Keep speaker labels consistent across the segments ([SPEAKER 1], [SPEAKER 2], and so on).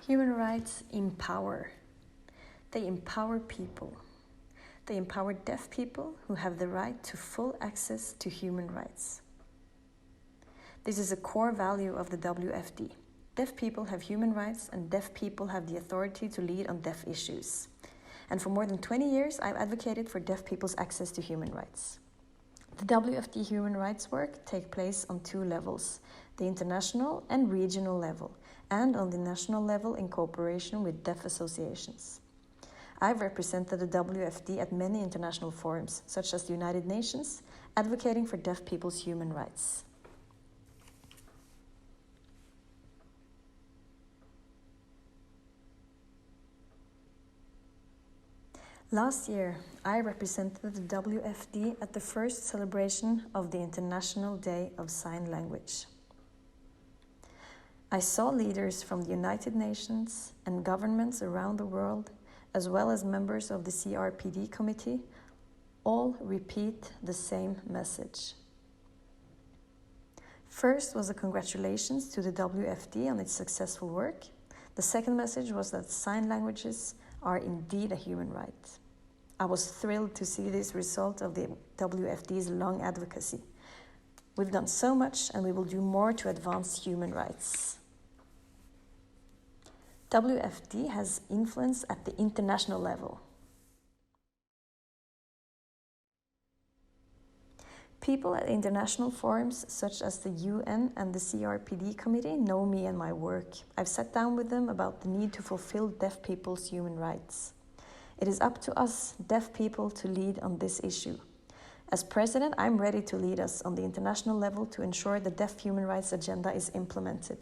[SPEAKER 1] Human rights empower. They empower people. They empower deaf people who have the right to full access to human rights. This is a core value of the WFD. Deaf people have human rights, and deaf people have the authority to lead on deaf issues. And for more than 20 years, I've advocated for deaf people's access to human rights. The WFD human rights work takes place on two levels, the international and regional level, and on the national level in cooperation with deaf associations. I've represented the WFD at many international forums, such as the United Nations, advocating for deaf people's human rights. Last year, I represented the WFD at the first celebration of the International Day of Sign Language. I saw leaders from the United Nations and governments around the world, as well as members of the CRPD Committee, all repeat the same message. First was a congratulations to the WFD on its successful work. The second message was that sign languages are indeed a human right. I was thrilled to see this result of the WFD's long advocacy. We've done so much, and we will do more to advance human rights. WFD has influence at the international level. People at international forums such as the UN and the CRPD Committee know me and my work. I've sat down with them about the need to fulfill deaf people's human rights. It is up to us, deaf people, to lead on this issue. As president, I'm ready to lead us on the international level to ensure the deaf human rights agenda is implemented.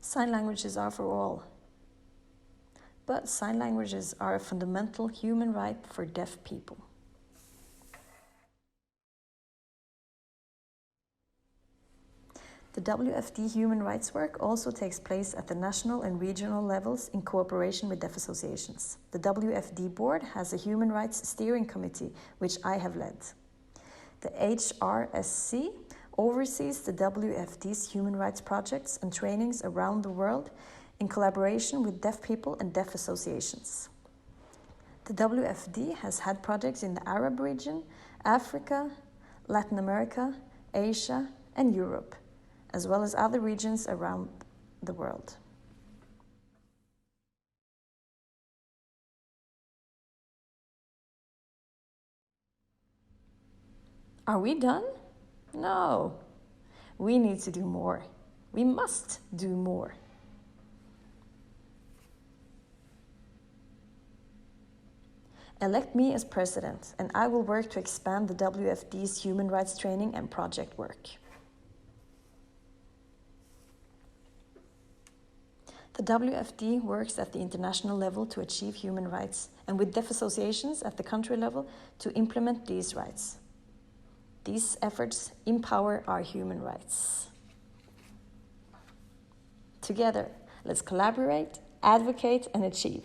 [SPEAKER 1] Sign languages are for all. But sign languages are a fundamental human right for deaf people. The WFD human rights work also takes place at the national and regional levels in cooperation with deaf associations. The WFD board has a human rights steering committee, which I have led. The HRSC oversees the WFD's human rights projects and trainings around the world in collaboration with deaf people and deaf associations. The WFD has had projects in the Arab region, Africa, Latin America, Asia, and Europe, as well as other regions around the world. Are we done? No. We need to do more. We must do more. Elect me as president, and I will work to expand the WFD's human rights training and project work. The WFD works at the international level to achieve human rights, and with deaf associations at the country level to implement these rights. These efforts empower our human rights. Together, let's collaborate, advocate, and achieve.